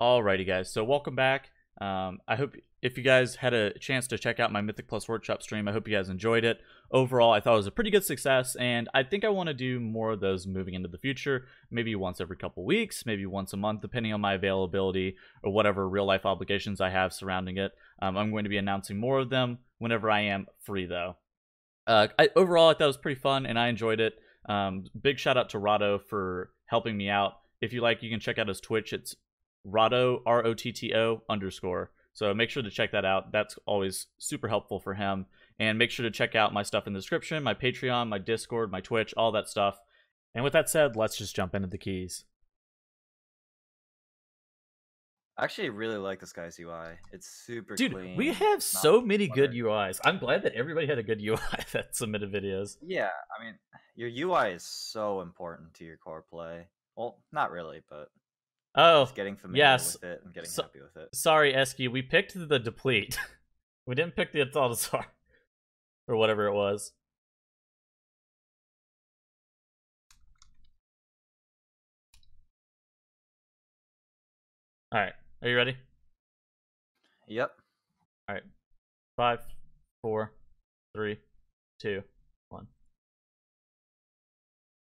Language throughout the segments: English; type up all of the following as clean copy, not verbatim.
Alrighty, guys. So welcome back. I hope if you guys had a chance to check out my Mythic Plus Workshop stream, I hope you guys enjoyed it. Overall, I thought it was a pretty good success, and I think I want to do more of those moving into the future. Maybe once every couple weeks, maybe once a month, depending on my availability or whatever real-life obligations I have surrounding it. I'm going to be announcing more of them whenever I am free, though. Overall, I thought it was pretty fun, and I enjoyed it. Big shout out to Rotto for helping me out. If you like, you can check out his Twitch. It's Rotto, ROTTO_. So make sure to check that out. That's always super helpful for him. And make sure to check out my stuff in the description, my Patreon, my Discord, my Twitch, all that stuff. And with that said, let's just jump into the keys. I actually really like this guy's UI. It's super clean. Dude, we have so many good UIs. I'm glad that everybody had a good UI that submitted videos. Yeah, I mean, your UI is so important to your core play. Well, not really, but just getting familiar with it and getting happy with it. Sorry, Esky, we picked the Deplete. We didn't pick the Tettles or whatever it was. All right, are you ready? Yep. All right, 5, 4, 3, 2, 1.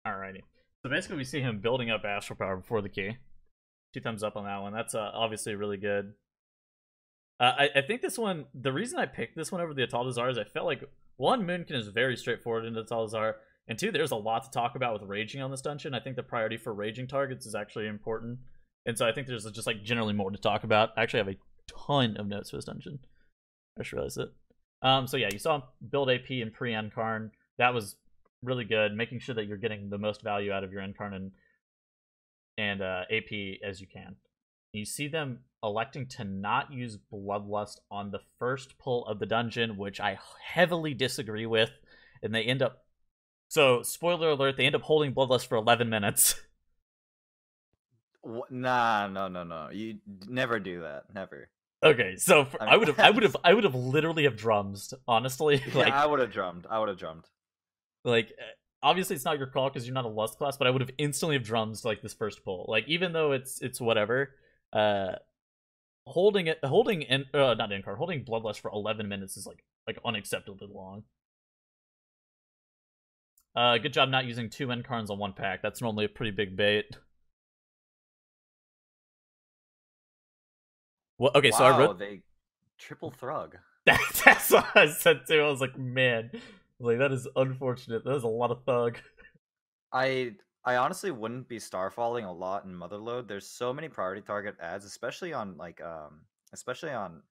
Alrighty. So basically, we see him building up Astral Power before the key. 2 thumbs up on that one. That's obviously really good. I think this one, the reason I picked this one over the Ataldazar is I felt like, 1, Moonkin is very straightforward into Ataldazar, and 2, there's a lot to talk about with raging on this dungeon. I think the priority for raging targets is actually important. And so I think there's just like generally more to talk about. I actually have a ton of notes for this dungeon. I just realized it. So yeah, you saw him build AP and pre-Encarn. That was really good, making sure that you're getting the most value out of your Encarn and AP as you can. You see them electing to not use Bloodlust on the first pull of the dungeon, which I heavily disagree with, and they end up... So, spoiler alert, they end up holding Bloodlust for 11 minutes. Nah, no. You never do that. Never. Okay, so I would have literally have drums, honestly. Yeah, like, I would have drummed. Like, obviously it's not your call because you're not a Lust class, but I would have instantly have drums like this first pull. Like, even though it's whatever, holding Bloodlust for 11 minutes is like unacceptably long. Good job not using 2 Encarns on 1 pack. That's normally a pretty big bait. Well, okay, wow, so I wrote they triple Thrug. That's what I said too. I was like, man, like that is unfortunate. That is a lot of Thug. I honestly wouldn't be starfalling a lot in Motherlode. There's so many priority target ads, especially on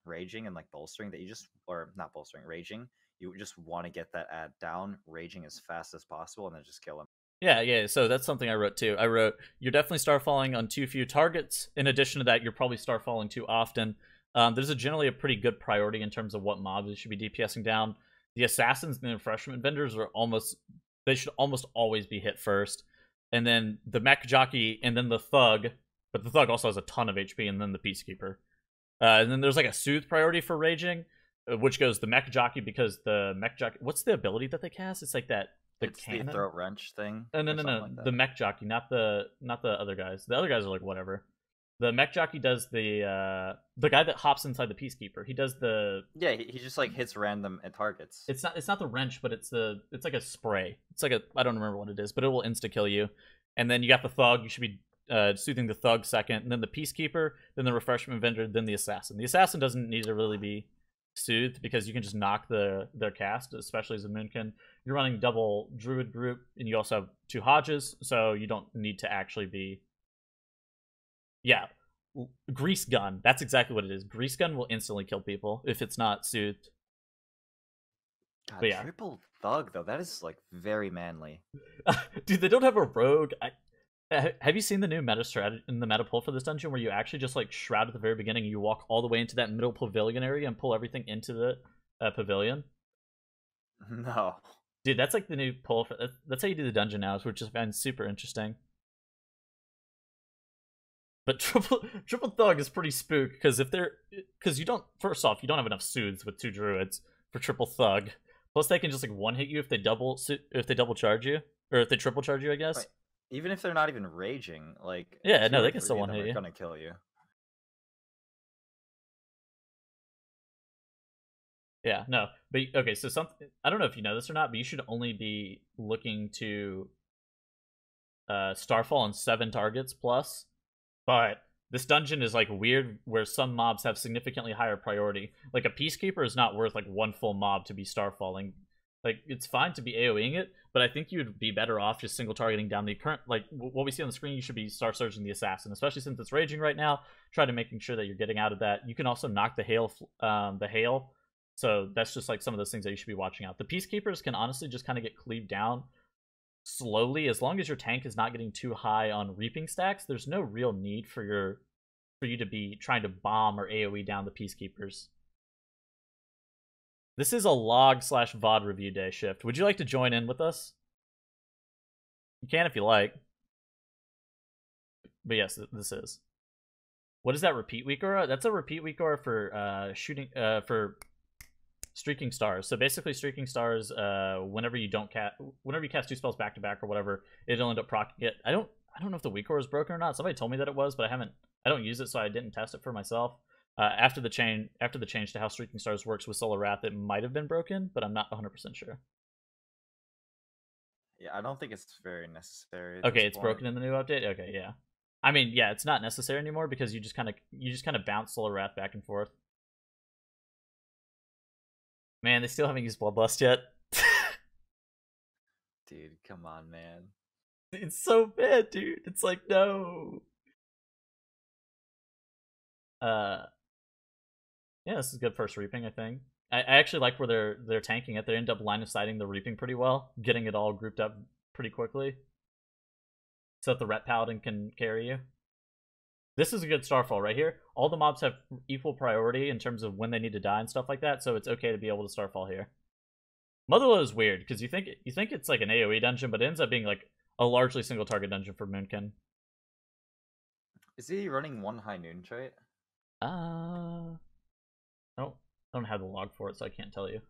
raging and like bolstering that you just, or not bolstering, raging. You just want to get that ad down, raging as fast as possible, and then just kill him. Yeah, so that's something I wrote too. I wrote, you're definitely starfalling on too few targets. In addition to that, you're probably starfalling too often. There's generally a pretty good priority in terms of what mobs you should be DPSing down. The assassins and the refreshment vendors they should almost always be hit first. And then the mech jockey and then the thug, but the thug also has a ton of HP, and then the peacekeeper. And then there's like a soothe priority for raging, which goes the mech jockey, because the mech jockey, what's the ability that they cast? It's like that. It's the throat wrench thing. No. Like the mech jockey, not the other guys. The other guys are like whatever. The mech jockey does the guy that hops inside the peacekeeper. He does the he just like hits random at targets. It's not the wrench, but it's like a spray. It's like I don't remember what it is, but it will insta kill you. And then you got the thug. You should be soothing the thug second, and then the peacekeeper, then the refreshment vendor, then the assassin. The assassin doesn't need to really be soothed because you can just knock their cast, especially as a Moonkin. You're running double Druid group, and you also have 2 Hodges, so you don't need to actually be... Yeah, Grease Gun. That's exactly what it is. Grease Gun will instantly kill people if it's not soothed. God, yeah. Triple Thug, though, that is, like, very manly. Dude, they don't have a rogue. Have you seen the new meta strategy in the meta pull for this dungeon where you actually just, like, shroud at the very beginning and you walk all the way into that middle pavilion area and pull everything into the pavilion? No. Dude, that's like the new pull. That's how you do the dungeon now, which is super interesting. But triple thug is pretty spook because you don't, first off, you don't have enough soothes with 2 druids for triple thug. Plus, they can just like one hit you if they double charge you, or if they triple charge you, I guess. Right. Even if they're not even raging, like yeah, no, they can still one hit you. Gonna kill you. Yeah, no. But okay, so something, I don't know if you know this or not, but you should only be looking to Starfall on 7 targets plus. But this dungeon is like weird where some mobs have significantly higher priority. Like a Peacekeeper is not worth like one full mob to be Starfalling. Like it's fine to be AoEing it, but I think you'd be better off just single targeting down the current, like what we see on the screen. You should be Star Surging the Assassin, especially since it's raging right now. Try to making sure that you're getting out of that. You can also knock the hail, so that's just like some of those things that you should be watching out. The Peacekeepers can honestly just kind of get cleaved down slowly as long as your tank is not getting too high on reaping stacks. There's no real need for you to be trying to bomb or AoE down the Peacekeepers. This is a log/VOD review day shift. Would you like to join in with us? You can if you like. But yes, this is. What is that repeat weak aura? That's a repeat weak aura for for streaking stars. So basically streaking stars, whenever you cast 2 spells back to back or whatever, it'll end up proccing it. I don't know if the weak aura is broken or not. Somebody told me that it was, but I don't use it, so I didn't test it for myself. After the change to how Streaking Stars works with Solar Wrath, it might have been broken, but I'm not 100% sure. Yeah, I don't think it's very necessary. Okay, it's broken in the new update. Okay, yeah. I mean, yeah, it's not necessary anymore because you just kind of bounce Solar Wrath back and forth. Man, they still haven't used Bloodlust yet. Dude, come on, man. It's so bad, dude. It's like, no. Yeah, this is good first reaping, I think. I actually like where they're tanking it. They end up line of sighting the reaping pretty well, getting it all grouped up pretty quickly, so that the Ret Paladin can carry you. This is a good Starfall right here. All the mobs have equal priority in terms of when they need to die and stuff like that, so it's okay to be able to Starfall here. Motherlode is weird because you think it's like an AoE dungeon, but it ends up being like a largely single target dungeon for Moonkin. Is he running 1 high noon trait? I don't have the log for it, so I can't tell you.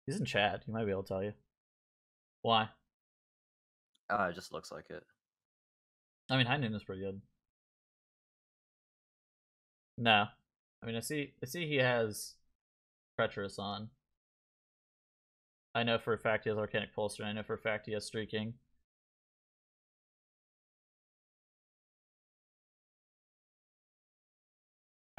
He's in chat. He might be able to tell you. Why? It just looks like it. I mean, High Noon is pretty good. No. I mean, I see he has Treacherous on. I know for a fact he has Arcanic Pulse, and I know for a fact he has Streaking.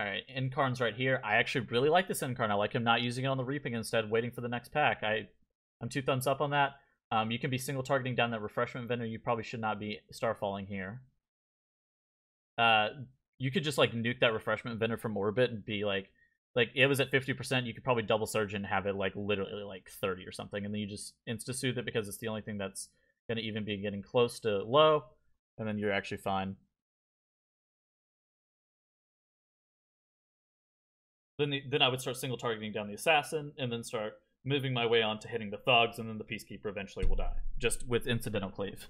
Alright, Incarn's right here. I actually really like this Incarn. I like him not using it on the Reaping instead, waiting for the next pack. I'm 2 thumbs up on that. You can be single targeting down that Refreshment Vendor. You probably should not be Starfalling here. You could just like nuke that Refreshment Vendor from orbit and be like it was at 50%. You could probably double surge and have it like literally like 30 or something, and then you just insta soothe it because it's the only thing that's gonna even be getting close to low, and then you're actually fine. Then I would start single targeting down the Assassin, and then start moving my way on to hitting the Thugs, and then the Peacekeeper eventually will die, just with incidental cleave.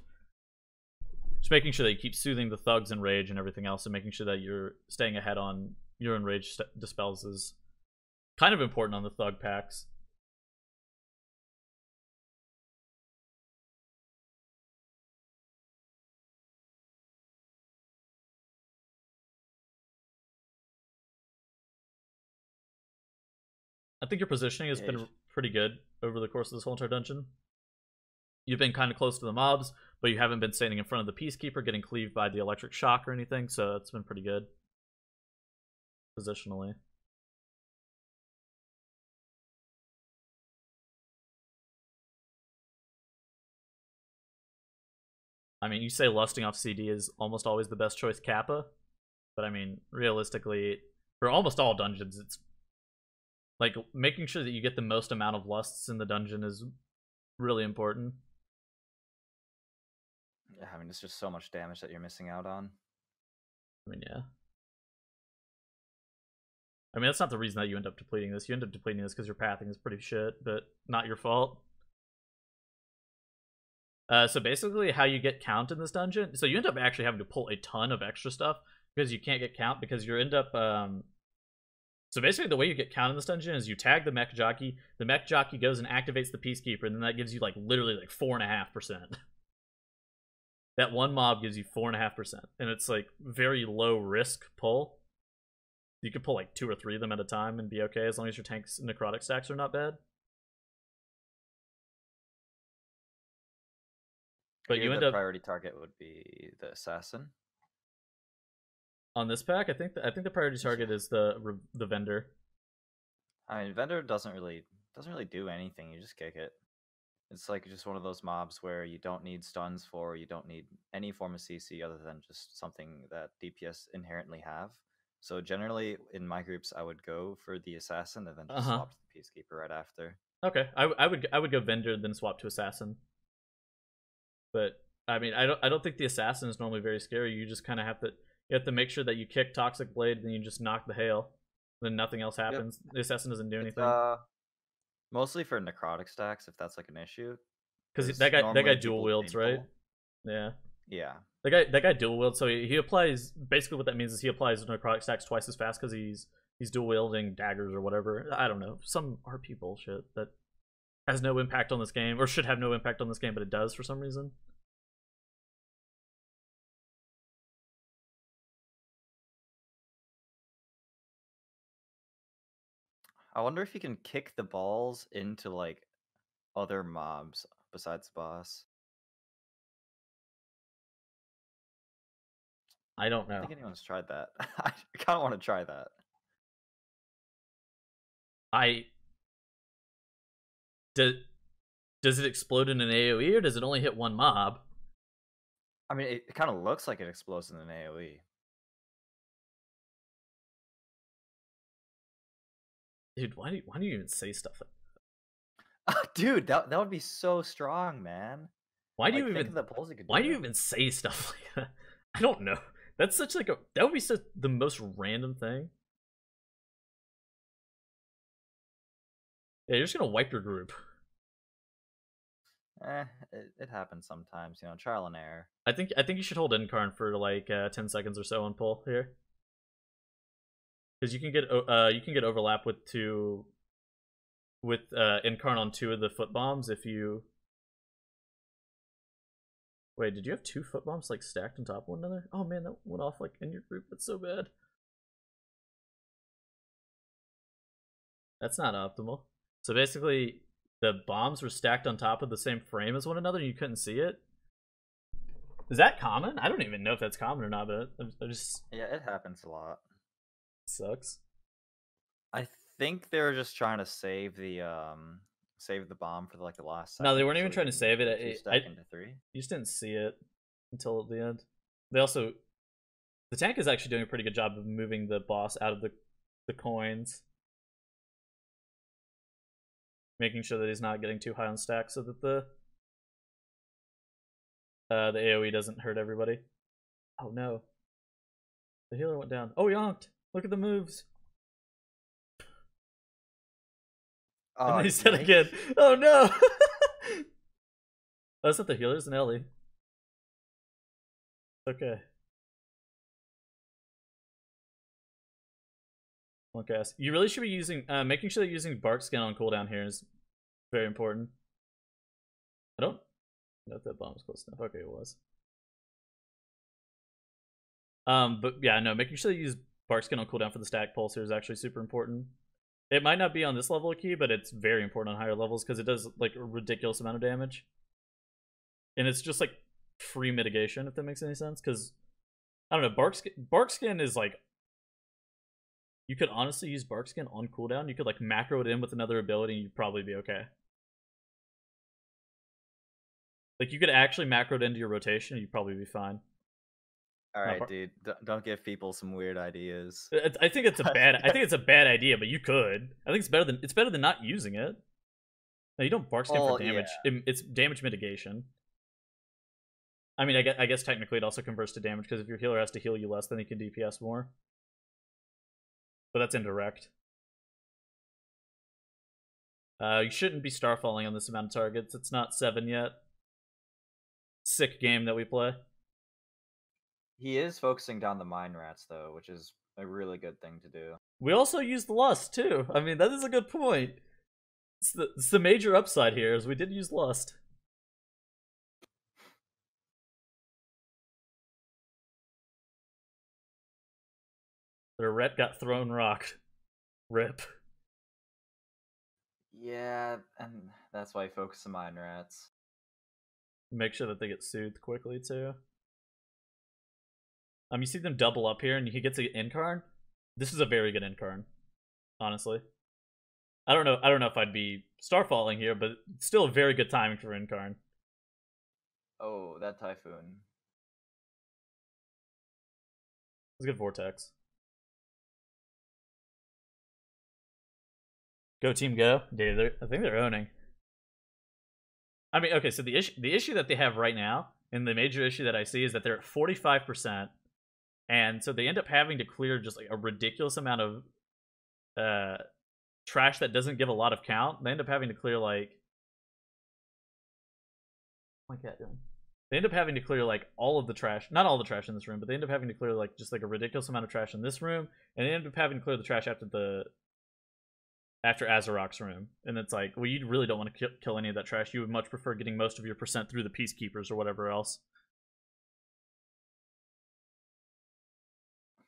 Just making sure that you keep soothing the Thugs and Rage and everything else, and making sure that you're staying ahead on your own Rage dispels is kind of important on the Thug packs. I think your positioning has been pretty good over the course of this whole entire dungeon. You've been kind of close to the mobs, but you haven't been standing in front of the Peacekeeper getting cleaved by the electric shock or anything, so it's been pretty good positionally. I mean, you say lusting off CD is almost always the best choice Kappa, but I mean, realistically, for almost all dungeons, it's like making sure that you get the most amount of lusts in the dungeon is really important. Yeah, I mean, it's just so much damage that you're missing out on. I mean, yeah. I mean, that's not the reason that you end up depleting this. You end up depleting this because your pathing is pretty shit, but not your fault. So basically, how you get count in this dungeon, so you end up actually having to pull a ton of extra stuff because you can't get count because you end up... So basically, the way you get count in this dungeon is you tag the mech jockey goes and activates the Peacekeeper, and then that gives you like literally like 4.5%. That one mob gives you 4.5%, and it's like very low risk pull. You could pull like 2 or 3 of them at a time and be okay as long as your tank's necrotic stacks are not bad. But you end up priority target would be the assassin. On this pack, I think the priority target is the vendor. I mean, vendor doesn't really do anything. You just kick it. It's like just one of those mobs where you don't need stuns for, you don't need any form of CC other than just something that DPS inherently have. So generally, in my groups, I would go for the assassin and then just swap to the peacekeeper right after. Okay, I would go vendor then swap to assassin. But I mean, I don't think the assassin is normally very scary. You just kind of have to make sure that you kick Toxic Blade, then you just knock the hail, then nothing else happens. Yep. The assassin doesn't do anything. Mostly for necrotic stacks, if that's like an issue. Because that guy dual wields, right? Yeah. Yeah. That guy dual wields, so he applies. Basically, what that means is he applies necrotic stacks twice as fast because he's dual wielding daggers or whatever. I don't know, some RP bullshit that has no impact on this game, or should have no impact on this game, but it does for some reason. I wonder if you can kick the balls into like other mobs besides the boss. I don't know. I don't think anyone's tried that. I kind of want to try that. Does it explode in an AoE, or does it only hit one mob? I mean, it kind of looks like it explodes in an AoE. Dude, why do you even say stuff like that? Dude, that would be so strong, man. Why do you even say stuff like that? I don't know. That's such like that would be such the most random thing. Yeah, you're just gonna wipe your group. It happens sometimes, you know, trial and error. I think you should hold Incarn for like 10 seconds or so on pull here, because you can get overlap with Incarn on 2 of the foot bombs if you. Wait, did you have 2 foot bombs like stacked on top of one another? Oh man, that went off like in your group. That's so bad. That's not optimal. So basically, the bombs were stacked on top of the same frame as one another and you couldn't see it? Is that common? I don't even know if that's common or not, but I just... Yeah, it happens a lot. Sucks. I think they were just trying to save the bomb for like the last second. No, they weren't even trying to save it. Into 3. You just didn't see it until the end. They also... The tank is actually doing a pretty good job of moving the boss out of the coins. Making sure that he's not getting too high on stack so that the AoE doesn't hurt everybody. Oh no. The healer went down. Oh, yonked! Look at the moves! And then he said again, oh no! That's not the healer, it's an Ellie. Okay. Okay, you really should be using, making sure that you're using bark skin on cooldown here is very important. I don't know if that bomb was close enough. Okay, it was. But yeah, no, making sure that you use bark skin on cooldown for the stack pulse here is actually super important. It might not be on this level of key, but it's very important on higher levels because it does like a ridiculous amount of damage. And it's just like free mitigation, if that makes any sense. Because, I don't know, bark skin is like, you could honestly use bark skin on cooldown. You could like macro it in with another ability and you'd probably be okay. Like you could actually macro it into your rotation and you'd probably be fine. Alright, dude. Don't give people some weird ideas. I think it's a bad idea, but you could. I think it's better than not using it. No, you don't bark skin for damage. Yeah. It's damage mitigation. I mean, I guess technically it also converts to damage because if your healer has to heal you less, then he can DPS more. But that's indirect. You shouldn't be starfalling on this amount of targets. It's not 7 yet. Sick game that we play. He is focusing down the mine rats, though, which is a really good thing to do. We also use the lust, too. I mean, that is a good point. It's the major upside here, is we did use lust. Their rep got thrown rocked. Rip. Yeah, and that's why I focus on mine rats. Make sure that they get soothed quickly too. You see them double up here, and he gets an incarn. This is a very good incarn, honestly. I don't know if I'd be starfalling here, but still a very good timing for incarn. Oh, that typhoon. It's a good vortex. Go team, go! Dude, I think they're owning. I mean, okay, so the issue that they have right now, and the major issue that I see, is that they're at 45%, and so they end up having to clear just like a ridiculous amount of trash that doesn't give a lot of count. They end up having to clear like, what's my cat doing? They end up having to clear like all of the trash, not all the trash in this room, but they end up having to clear like just like a ridiculous amount of trash in this room, and they end up having to clear the trash after Azarok's room. And it's like, well, you really don't want to kill any of that trash. You would much prefer getting most of your percent through the Peacekeepers or whatever else.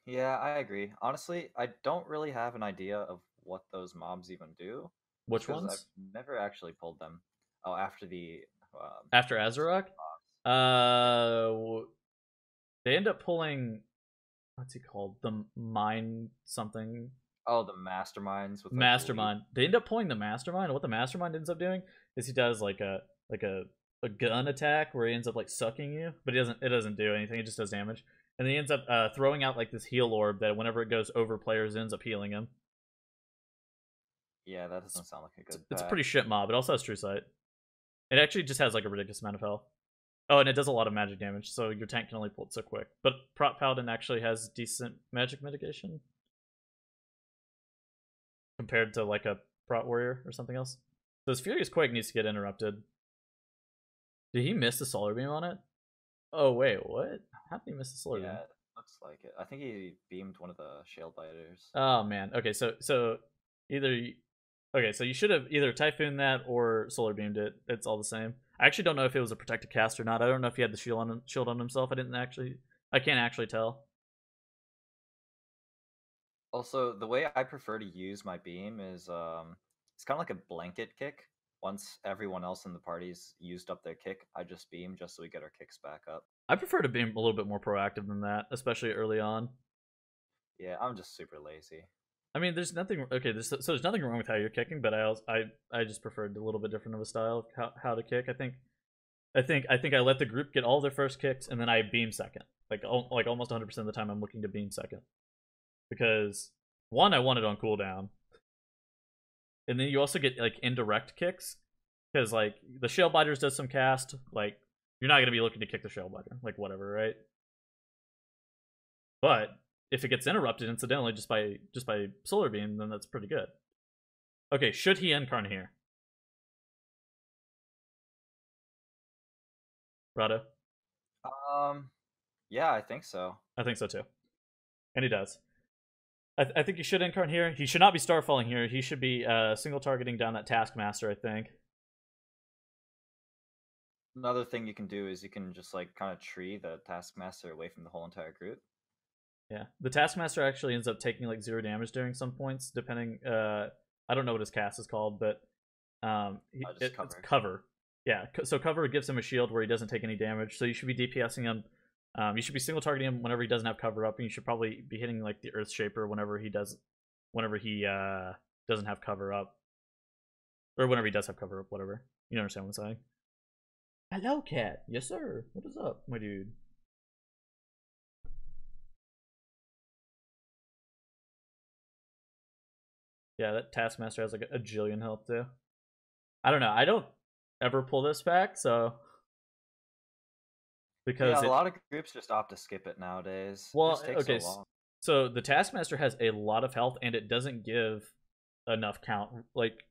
Yeah, I agree. Honestly, I don't really have an idea of what those mobs even do. Which ones? I've never actually pulled them. Oh, after the after Azarok? They end up pulling, what's he called? The mine something. Oh, the masterminds with mastermind. They end up pulling the mastermind. And what the mastermind ends up doing is he does like a gun attack where he ends up like sucking you, but it doesn't do anything. It just does damage. And then he ends up throwing out like this heal orb that whenever it goes over players, it ends up healing him. Yeah, that doesn't sound like a good. It's a pretty shit mob. It also has True Sight. It actually just has like a ridiculous amount of health. Oh, and it does a lot of magic damage, so your tank can only pull it so quick. But Prot Paladin actually has decent magic mitigation compared to like a Prot Warrior or something else. So his Furious Quake needs to get interrupted. Did he miss the Solar Beam on it? Oh wait, what? How did he miss the Solar Beam? Yeah, it looks like it. I think he beamed one of the Shield Biters. Oh man. Okay, so so you should have either Typhooned that or Solar Beamed it. It's all the same. I actually don't know if it was a protected cast or not. I don't know if he had the shield on himself. I can't actually tell. Also, the way I prefer to use my beam is it's kind of like a blanket kick. Once everyone else in the party's used up their kick, I just beam just so we get our kicks back up. I prefer to beam a little bit more proactive than that, especially early on. Yeah, I'm just super lazy. I mean, there's nothing okay. There's nothing wrong with how you're kicking, but I just preferred a little bit different of a style of how to kick. I think I let the group get all their first kicks, and then I beam second. Like almost 100% of the time, I'm looking to beam second because one, I want it on cooldown, and then you also get like indirect kicks because like the Shell Biters does some cast. Like you're not gonna be looking to kick the Shell Biter, like whatever, right? But if it gets interrupted incidentally just by Solar Beam, then that's pretty good. Okay, should he incarn here? Rotto? Yeah, I think so. I think so too. And he does. I think he should incarn here. He should not be starfalling here. He should be single targeting down that Taskmaster, I think. Another thing you can do is you can just like kind of tree the Taskmaster away from the whole entire group. Yeah, the Taskmaster actually ends up taking like 0 damage during some points, depending. I don't know what his cast is called, but it's cover. Yeah, so cover gives him a shield where he doesn't take any damage. So you should be DPSing him. You should be single targeting him whenever he doesn't have cover up, and you should probably be hitting like the Earth Shaper whenever he doesn't have cover up, or whenever he does have cover up. Whatever, you understand what I'm saying? Hello, cat. Yes, sir. What is up, my dude? Yeah, that Taskmaster has like a jillion health too. I don't know. I don't ever pull this back, so because a lot of groups just opt to skip it nowadays. Well, it just takes okay, so long. So the Taskmaster has a lot of health, and it doesn't give enough count. Like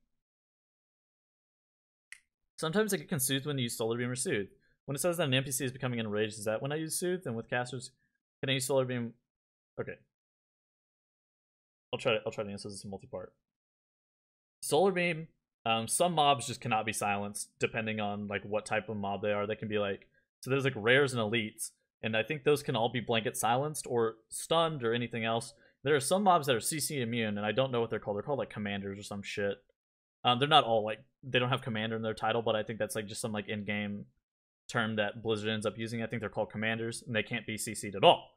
sometimes it can soothe when you use Solar Beam or Soothe. When it says that an NPC is becoming enraged, is that when I use Soothe? And with casters, can I use Solar Beam? Okay. I'll try to answer this in multi-part. Solar Beam, some mobs just cannot be silenced depending on like what type of mob they are. They can be like, so there's like rares and elites, and I think those can all be blanket silenced or stunned or anything else. there are some mobs that are CC immune, and I don't know what they're called. They're called like commanders or some shit. They're not all like they don't have commander in their title, but I think that's like just some like in-game term that Blizzard ends up using. I think they're called commanders, and they can't be CC'd at all.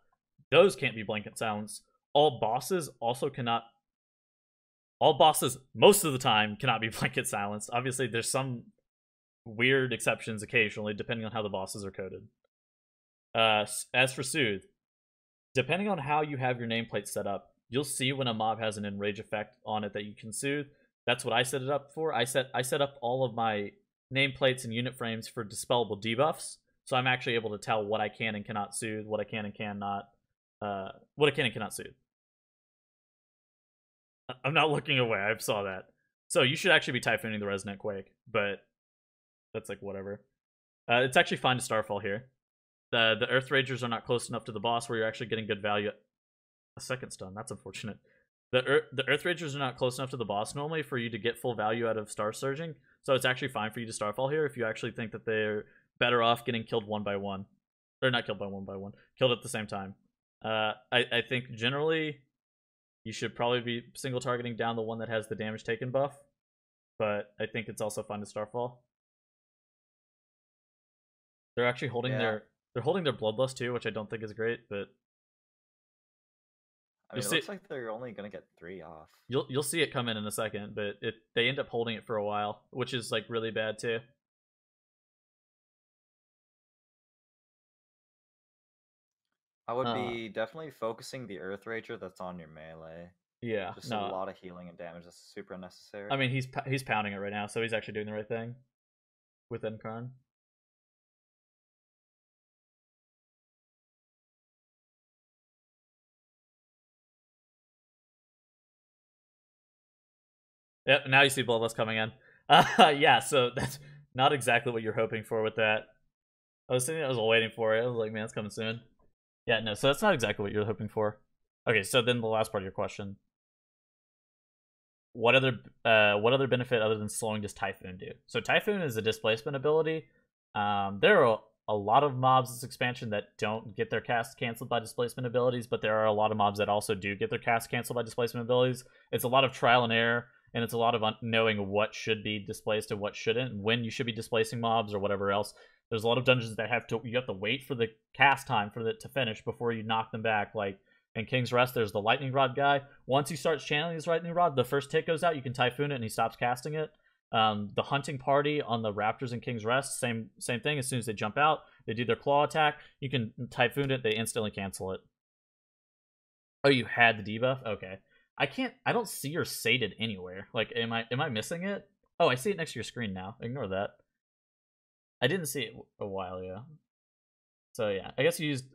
Those can't be blanket silence. All bosses also cannot. All bosses most of the time cannot be blanket silenced. Obviously, there's some weird exceptions occasionally, depending on how the bosses are coded. As for Soothe, depending on how you have your nameplate set up, you'll see when a mob has an enrage effect on it that you can Soothe. That's what I set it up for. I set up all of my nameplates and unit frames for dispellable debuffs, so I'm actually able to tell what I can and cannot Soothe, what I can and cannot, what I can and cannot Soothe. I'm not looking away. I saw that. So you should actually be typhooning the Resonant Quake, but that's like whatever. It's actually fine to Starfall here. The Earth Ragers are not close enough to the boss where you're actually getting good value. A second stun. That's unfortunate. The Earth Ragers are not close enough to the boss normally for you to get full value out of Star Surging, so it's actually fine for you to Starfall here if you actually think that they're better off getting killed one by one. Or not killed by one, killed at the same time. I think generally you should probably be single targeting down the one that has the damage taken buff, but I think it's also fine to Starfall. They're actually holding their Bloodlust too, which I don't think is great, but I mean, it looks like they're only gonna get 3 off. You'll see it come in a second, but they end up holding it for a while, which is like really bad too. I would be definitely focusing the Earth Rager that's on your melee. Yeah, just a lot of healing and damage. That's super unnecessary. I mean, he's pounding it right now, so he's actually doing the right thing with Enkarn. Yep, now you see Bloodlust coming in. Yeah, so that's not exactly what you're hoping for with that. I was waiting for it. I was like, man, it's coming soon. Yeah, no, so that's not exactly what you're hoping for. Okay, so then the last part of your question. What other benefit other than slowing does Typhoon do? So Typhoon is a displacement ability. There are a lot of mobs this expansion that don't get their cast canceled by displacement abilities, but there are a lot of mobs that also do get their cast canceled by displacement abilities. It's a lot of trial and error, and it's a lot of knowing what should be displaced and what shouldn't, when you should be displacing mobs or whatever else. There's a lot of dungeons that you have to wait for the cast time for it to finish before you knock them back. Like in King's Rest, there's the Lightning Rod guy. Once he starts channeling his Lightning Rod, the first tick goes out, you can Typhoon it and he stops casting it. The hunting party on the Raptors in King's Rest, same thing. As soon as they jump out, they do their claw attack. You can Typhoon it, they instantly cancel it. Oh, you had the debuff? Okay. I don't see your sated anywhere. Like, am I missing it? Oh, I see it next to your screen now. Ignore that. I didn't see it a while ago. So yeah, I guess you used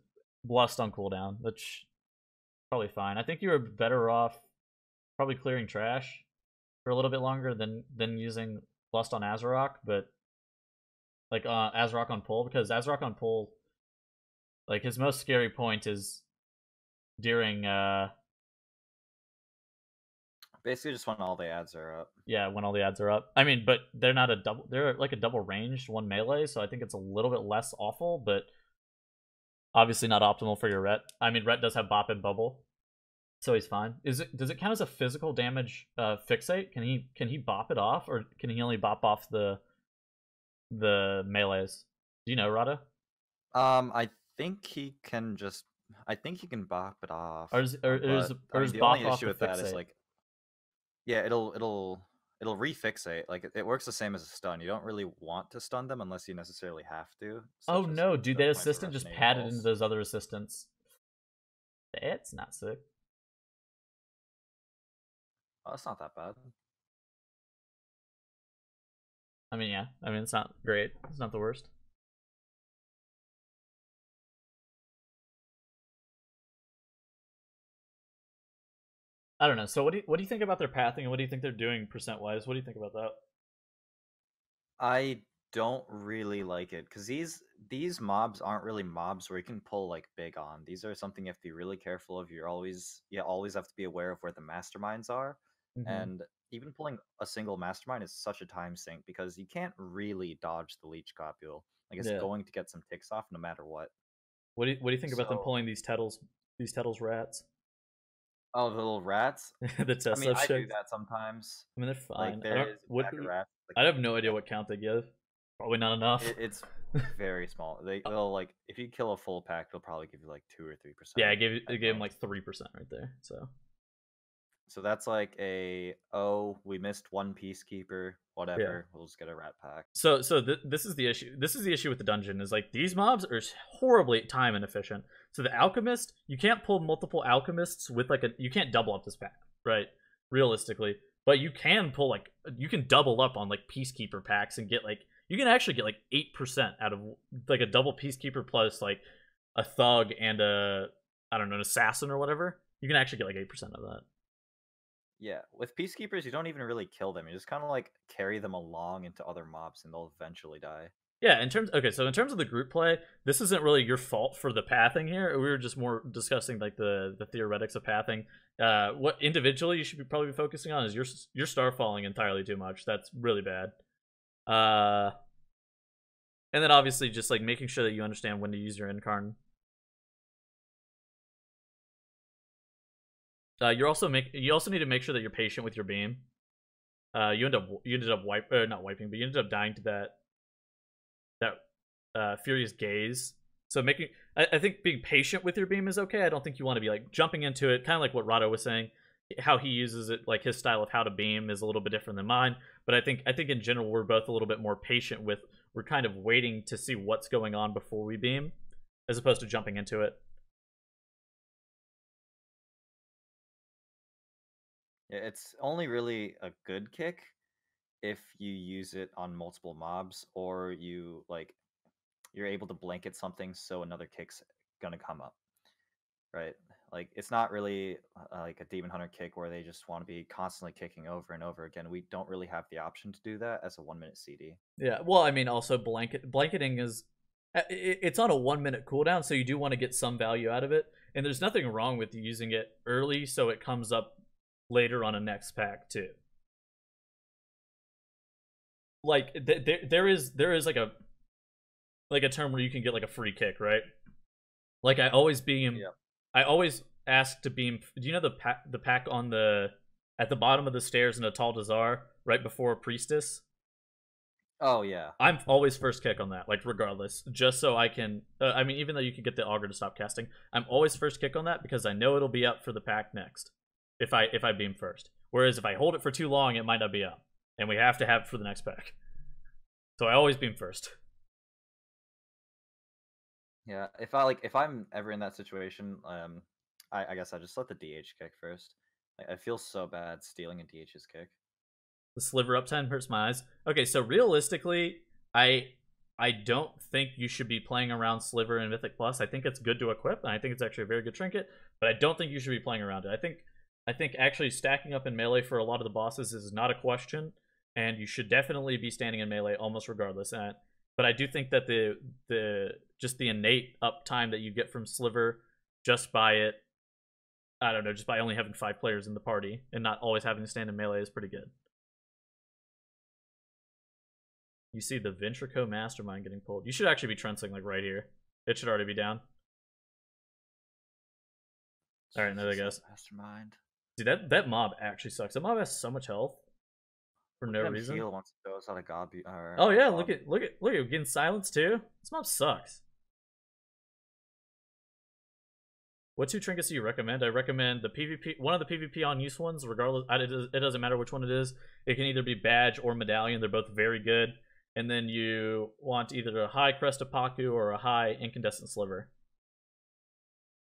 Lust on cooldown, which probably fine. I think you were better off probably clearing trash for a little bit longer than using Lust on Azarok, but like Azarok on pull, because Azarok on pull, like his most scary point is during basically just when all the ads are up. Yeah, when all the ads are up. I mean, but they're not a double. They're like a double ranged one melee, so I think it's a little bit less awful, but obviously not optimal for your Ret. I mean, Ret does have Bop and Bubble, so he's fine. Does it count as a physical damage fixate? Can he bop it off, or can he only bop off the melees? Do you know, Rotto? I think he can just. I think he can bop it off. Or is the bop only off issue with that is like, yeah, it'll refixate. Like it works the same as a stun. You don't really want to stun them unless you necessarily have to. Oh no, dude, that assistant just padded into those other assistants. It's not sick. Oh, it's not that bad. I mean, yeah. I mean, it's not great. It's not the worst. I don't know. So what do you think about their pathing, and what do you think they're doing percent wise? What do you think about that? I don't really like it because these mobs aren't really mobs where you can pull like big on. These are something you have to be really careful of. You always have to be aware of where the masterminds are, and even pulling a single mastermind is such a time sink because you can't really dodge the leech copule. Like it's going to get some ticks off no matter what. What do you think about them pulling these Tettles rats? Oh, the little rats. The I test mean, I do subjects. that sometimes. I mean, they're Like fine. I there don't is a what pack of rats. Like I you have can no idea kill. what count they give. Probably not enough. It's very small. They'll like if you kill a full pack, they'll probably give you like 2 or 3% Yeah, it at gave him most. like 3% right there. So So that's like oh, we missed one peacekeeper, yeah. whatever. We'll just get a rat pack. This is the issue. This is the issue with the dungeon is like these mobs are horribly time inefficient. So the alchemist, you can't pull multiple alchemists with like you can't double up this pack, right? Realistically, but you can pull like you can double up on like peacekeeper packs and get like you can actually get like 8% out of like a double peacekeeper plus like a thug and a I don't know an assassin or whatever. You can actually get like 8% of that. Yeah, with peacekeepers, you don't even really kill them. You just kind of like carry them along into other mobs, and they'll eventually die. Yeah, so in terms of the group play, this isn't really your fault for the pathing here. We were just more discussing like the theoretics of pathing. What individually you should be probably focusing on is your star falling entirely too much. That's really bad. Uh, and then obviously just like making sure that you understand when to use your incarn. You also need to make sure that you're patient with your beam. You ended up not wiping, but you ended up dying to that furious gaze. So I think being patient with your beam is okay. I don't think you want to be like jumping into it, kind of like what Rotto was saying. How he uses it, like his style of how to beam, is a little bit different than mine. But I think in general we're both a little bit more patient with. We're kind of waiting to see what's going on before we beam, as opposed to jumping into it. Yeah, it's only really a good kick if you use it on multiple mobs, or you're able to blanket something so another kick's gonna come up, right? Like it's not really like a demon hunter kick where they just want to be constantly kicking over and over again. We don't really have the option to do that as a 1 minute CD. Yeah. Well, I mean, also blanketing is it's on a 1 minute cooldown, so you do want to get some value out of it. And there's nothing wrong with using it early, so it comes up later on a next pack too. Like there is like a term where you can get like a free kick, right? Like Yeah. I always ask to beam. Do you know the pack on the at the bottom of the stairs in a tall Dazar right before Priestess? Oh yeah. I'm always first kick on that, like regardless, just so I can. I mean, even though you could get the augur to stop casting, I'm always first kick on that because I know it'll be up for the pack next if I beam first. Whereas if I hold it for too long, it might not be up, and we have to have it for the next pack. So I always beam first. Yeah. If I'm ever in that situation, I guess I just let the DH kick first. I feel so bad stealing a DH's kick. The sliver uptime hurts my eyes. Okay, so realistically, I don't think you should be playing around Sliver in Mythic Plus. I think it's good to equip, and I think it's actually a very good trinket, but I don't think you should be playing around it. I think actually stacking up in melee for a lot of the bosses is not a question, and you should definitely be standing in melee almost regardless. But I do think that the just the innate uptime that you get from Sliver just by it, I don't know, just by only having 5 players in the party and not always having to stand in melee is pretty good. You see the Ventrico Mastermind getting pulled. You should actually be trencing like right here. It should already be down. All right, there goes. Mastermind. Dude, that mob actually sucks. That mob has so much health for no reason. Heal once it goes out of God. Oh yeah, look at getting silenced too. This mob sucks. What 2 trinkets do you recommend? I recommend the PvP, one of the PvP on use ones. Regardless, it doesn't matter which one it is. It can either be badge or medallion. They're both very good. And then you want either a high crest of Paku or a high incandescent sliver.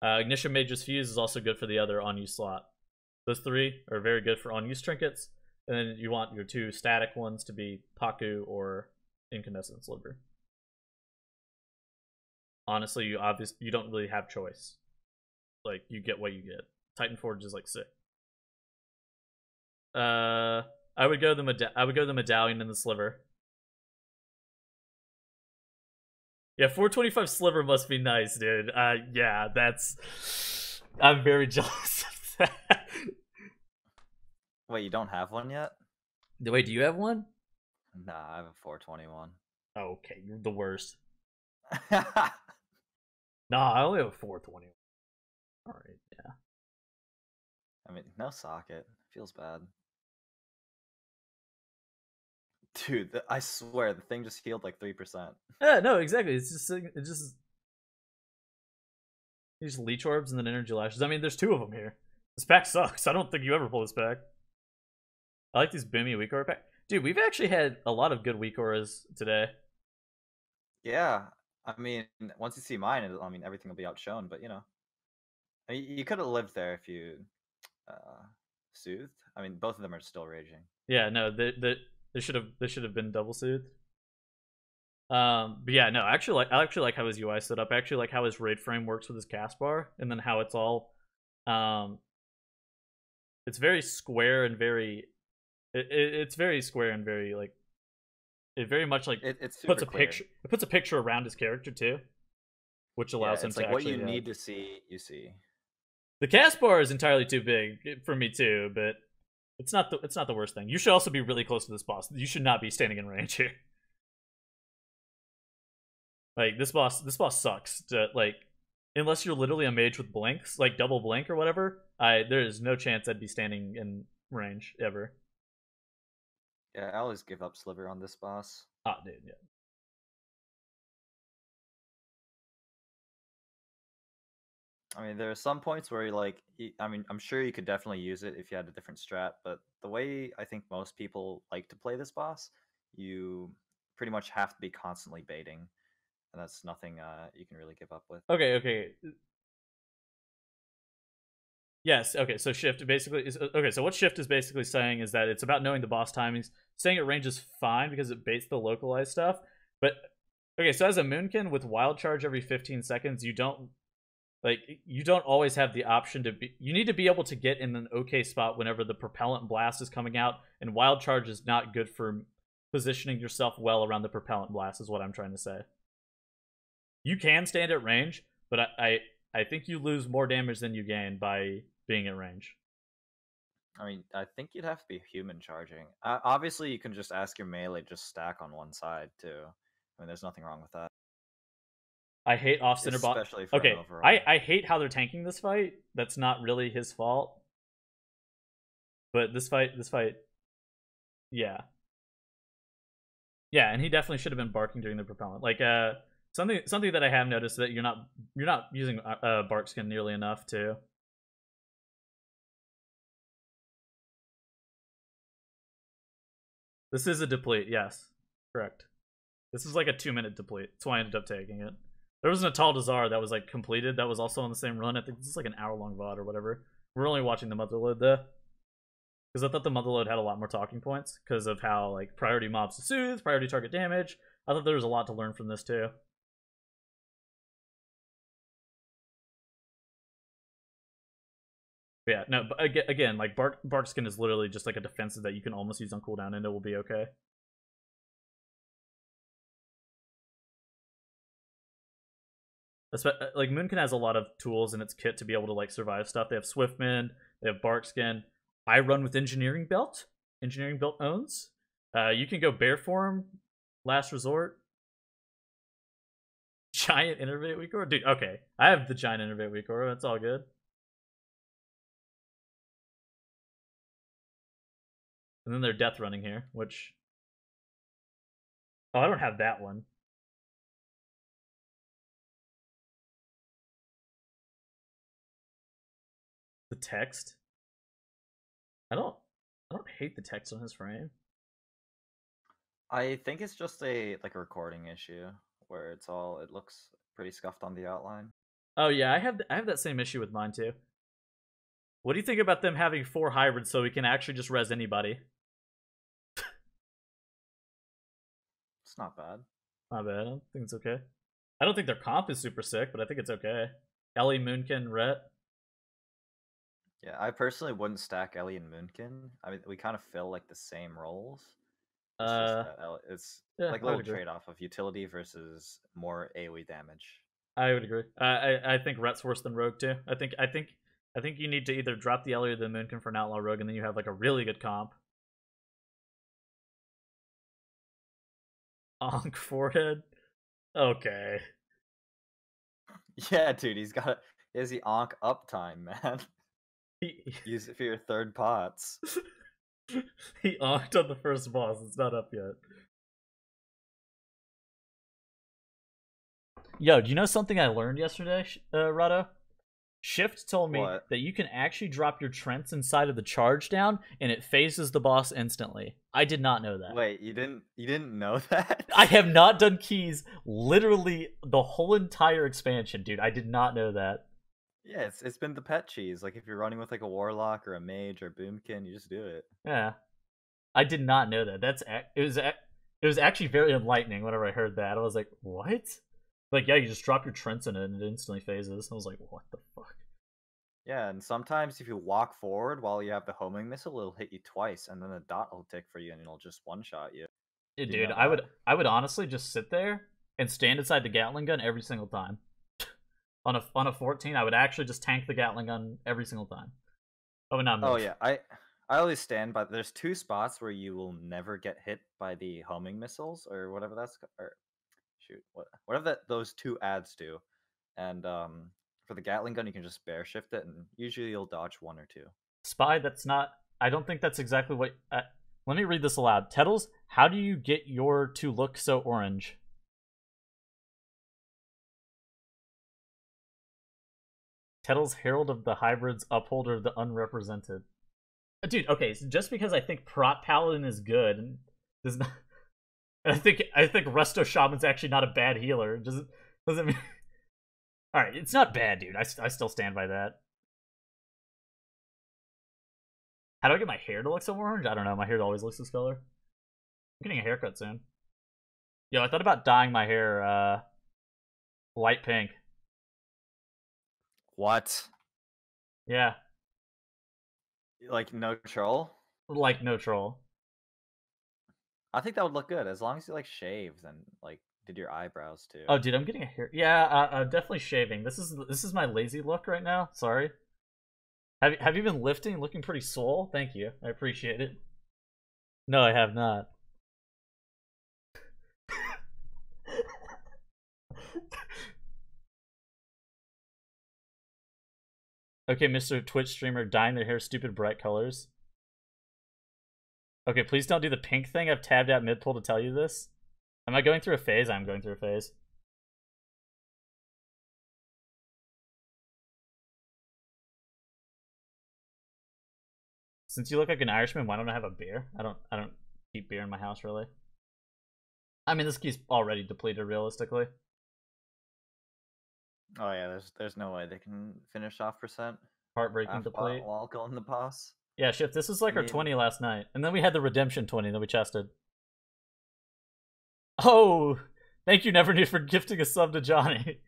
Ignition Mage's Fuse is also good for the other on-use slot. Those 3 are very good for on-use trinkets. And then you want your 2 static ones to be Paku or incandescent sliver. Honestly, you don't really have choice. Like, you get what you get. Titan Forge is like sick. I would go the medallion and the sliver. Yeah, 425 sliver must be nice, dude. Yeah, I'm very jealous of that. Wait, you don't have one yet? Wait, do you have one? Nah, I have a 421. Okay, you're the worst. Nah, I only have a 421. Alright, yeah. I mean, no socket. Feels bad. Dude, I swear, the thing just healed like 3%. Yeah, no, exactly. It's just you just leech orbs and then energy lashes. I mean, there's 2 of them here. This pack sucks. I don't think you ever pull this pack. I like these boomy weak aura pack. Dude, we've actually had a lot of good weak auras today. Yeah, I mean, once you see mine, I mean, everything will be outshone. But you know, I mean, you could have lived there if you soothed. I mean, both of them are still raging. Yeah, no, they should have been double soothed. But yeah, no, I actually like how his UI set up. I actually like how his raid frame works with his cast bar, and then how it's all, it's very square and very, it's very square and very like, it very much like It's puts super a clear. picture, it puts a picture around his character too, which allows him it's to like actually. what you need to see, you see. The cast bar is entirely too big for me too, but it's not the worst thing. You should also be really close to this boss. You should not be standing in range here. Like this boss sucks. Like unless you're literally a mage with blinks, like double blink or whatever, there is no chance I'd be standing in range ever. Yeah, I always give up Sliver on this boss. Ah, dude, yeah. I mean, there are some points where I mean, I'm sure you could definitely use it if you had a different strat, but the way I think most people like to play this boss, you pretty much have to be constantly baiting, and that's nothing you can really give up with. Okay. Yes, okay, so shift basically is okay, so what shift is basically saying is that it's about knowing the boss timings. Saying it range is fine because it baits the localized stuff. But okay, so as a Moonkin with wild charge every 15 seconds, you don't always have the option to be, you need to be able to get in an okay spot whenever the propellant blast is coming out, and wild charge is not good for positioning yourself well around the propellant blast is what I'm trying to say. You can stand at range, but I think you lose more damage than you gain by being at range. I mean, I think you'd have to be human charging. Obviously, you can just ask your melee just stack on one side too. I mean, there's nothing wrong with that, I hate off center bot. especially for an Okay, overall. I hate how they're tanking this fight. That's not really his fault. But this fight, yeah, yeah, and he definitely should have been barking during the propellant. Like something that I have noticed that you're not using bark skin nearly enough too. This is a deplete, yes, correct. This is like a 2-minute deplete. That's why I ended up taking it. There was an Atal Dazar that was like completed that was also on the same run. I think this is like an hour-long VOD or whatever. We're only watching the Motherlode though, because I thought the Motherlode had a lot more talking points because of how like priority mobs to soothe, priority target damage. I thought there was a lot to learn from this too. But yeah, no, but again, like bark skin is literally just like a defensive that you can almost use on cooldown and it will be okay. Like Moonkin has a lot of tools in its kit to be able to like survive stuff. They have Swiftman, they have Bark Skin. I run with Engineering Belt. Engineering Belt owns. You can go Bear Form, Last Resort. Giant Innervate Weak Aura? Dude, okay. I have the Giant Innervate Weak Aura. That's all good. And then they're Death Running here, which... Oh, I don't have that one. The text? I don't hate the text on his frame. I think it's just a recording issue where it looks pretty scuffed on the outline. Oh yeah, I have that same issue with mine too. What do you think about them having 4 hybrids so we can actually just res anybody? It's not bad. Not bad. I don't think it's okay. I don't think their comp is super sick, but I think it's okay. Ellie, Moonkin, Rhett. Yeah, I personally wouldn't stack Ellie and Moonkin. I mean, we kind of fill like the same roles. It's just that it's Yeah, like a I would little agree. trade-off of utility versus more AoE damage. I would agree. I think Rhett's worse than Rogue too. I think you need to either drop the Ellie or the Moonkin for an Outlaw Rogue, and then you have like a really good comp. Onk forehead. Okay. Yeah, dude, he has the Ankh uptime, man. he, Use it for your third pots. he onked on the first boss. It's not up yet. Yo, do you know something I learned yesterday, Rotto? Shift told me What? that you can actually drop your Trents inside of the charge down and it phases the boss instantly. I did not know that. Wait, you didn't know that? I have not done keys literally the whole entire expansion, dude. I did not know that. Yeah, it's been the pet cheese. Like if you're running with like a warlock or a mage or boomkin, you just do it. Yeah. I did not know that. It was actually very enlightening whenever I heard that. I was like, "What?" Like, yeah, you just drop your Trents in it and it instantly phases. I was like, "What the fuck?" Yeah, and sometimes if you walk forward while you have the homing missile, it'll hit you twice, and then the dot will tick for you, and it'll just one shot you. Do you Dude, know that? I would honestly just sit there and stand inside the Gatling gun every single time. On a 14, I would actually just tank the Gatling gun every single time. I would not move. Oh yeah, I always stand by. There's two spots where you will never get hit by the homing missiles or whatever or shoot, whatever those two adds do, and for the Gatling gun you can just bear shift it, and usually you'll dodge one or two. Spy, that's not. I don't think that's exactly what. Let me read this aloud. Tettles, how do you get your to look so orange? Tettles, Herald of the Hybrids, Upholder of the Unrepresented. Dude, okay, so just because I think Prot Paladin is good does not. I think Resto Shaman's actually not a bad healer. Doesn't mean. All right, it's not bad, dude. I still stand by that. How do I get my hair to look so orange? I don't know. My hair always looks this color. I'm getting a haircut soon. Yo, I thought about dyeing my hair light pink. What? Yeah, Like no troll? like no troll. I think that would look good as long as you like shaved and like did your eyebrows too. Oh, dude, I'm getting a hair. Yeah, definitely shaving. This is my lazy look right now. Sorry. Have you been lifting? Looking pretty swole. Thank you. I appreciate it. No, I have not. Okay, Mr. Twitch streamer dyeing their hair stupid bright colors. Okay, please don't do the pink thing. I've tabbed out mid pull to tell you this. Am I going through a phase? I'm going through a phase. Since you look like an Irishman, why don't I have a beer? I don't keep beer in my house really. I mean, this key's already depleted realistically. Oh yeah, there's no way they can finish off percent Heartbreaking deplete. while going the boss. Yeah, shit, this is like our 20 last night. And then we had the redemption 20 that we chested. Oh, thank you, Never Knew, for gifting a sub to Johnny.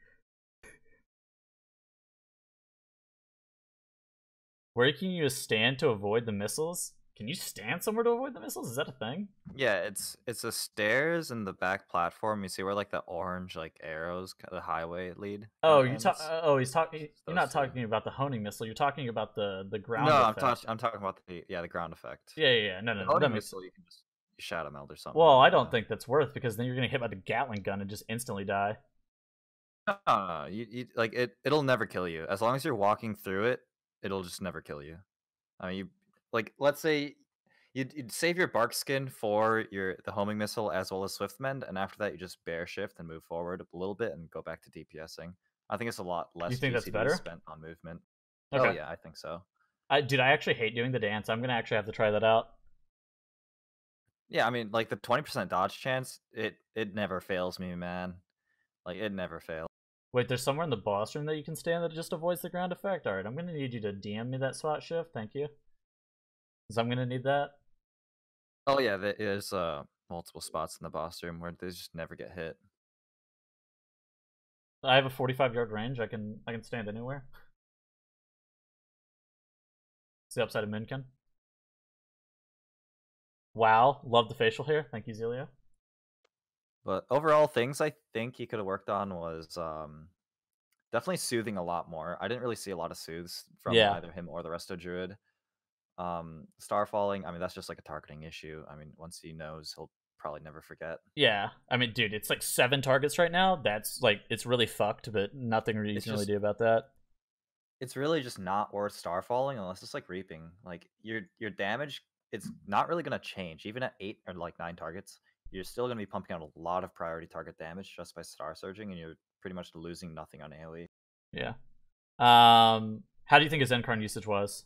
Where can you stand to avoid the missiles? Can you stand somewhere to avoid the missiles? Is that a thing? Yeah, it's a stairs in the back platform. You see where like the orange like arrows, the highway lead. Oh, ends? oh, he's talking. You're not Those two. talking about the honing missile. You're talking about the ground. No, effect. I'm talking about the ground effect. Yeah. No. The That honing makes. missile you can just shadow meld or something. Well, I don't think that's worth because then you're gonna hit by the Gatling gun and just instantly die. No, you like it'll never kill you as long as you're walking through it. It'll just never kill you. I mean, you like let's say you'd save your bark skin for the homing missile as well as Swiftmend, and after that you just bear shift and move forward a little bit and go back to DPSing. I think it's a lot less You think that's GCD better? spent on movement. Okay. Oh yeah, I think so. I actually hate doing the dance. I'm gonna actually have to try that out. Yeah, I mean, like the 20% dodge chance, it never fails me, man. Like it never fails. Wait, there's somewhere in the boss room that you can stand that just avoids the ground effect? Alright, I'm gonna need you to DM me that spot shift, thank you. Because I'm gonna need that. Oh yeah, there's multiple spots in the boss room where they just never get hit. I have a 45-yard range, I can stand anywhere. It's the upside of Minkin. Wow, love the facial hair. Thank you, Zelio. But overall, things I think he could have worked on was definitely soothing a lot more. I didn't really see a lot of soothes from either him or the rest of Druid. Starfalling, I mean, that's just like a targeting issue. I mean, once he knows, he'll probably never forget. Yeah, I mean, dude, it's like 7 targets right now. That's like, it's really fucked, but nothing you can really do about that. it's really just not worth starfalling unless it's like reaping. Like your damage, it's not really gonna change. Even at 8 or like 9 targets, you're still gonna be pumping out a lot of priority target damage just by star surging, and you're pretty much losing nothing on AoE. Yeah. How do you think his Encarn usage was?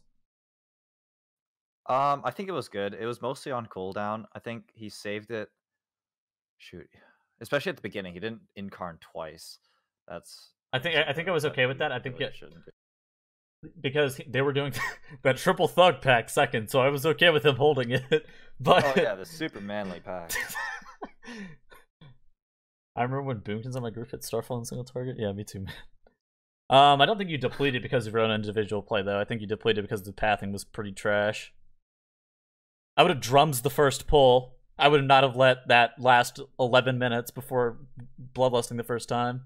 I think it was good. It was mostly on cooldown. I think he saved it. Shoot, especially at the beginning, he didn't incarn twice. That's I think I was okay with that. I think really shouldn't do. because they were doing that triple thug pack second, so I was okay with him holding it. But Oh yeah, the super manly pack. I remember when Boomkins on my group hit Starfall in single target. Yeah, me too, man. I don't think you depleted because of your own individual play, though. I think you depleted because the pathing was pretty trash. I would have drums the first pull. I would not have let that last 11 minutes before bloodlusting the first time.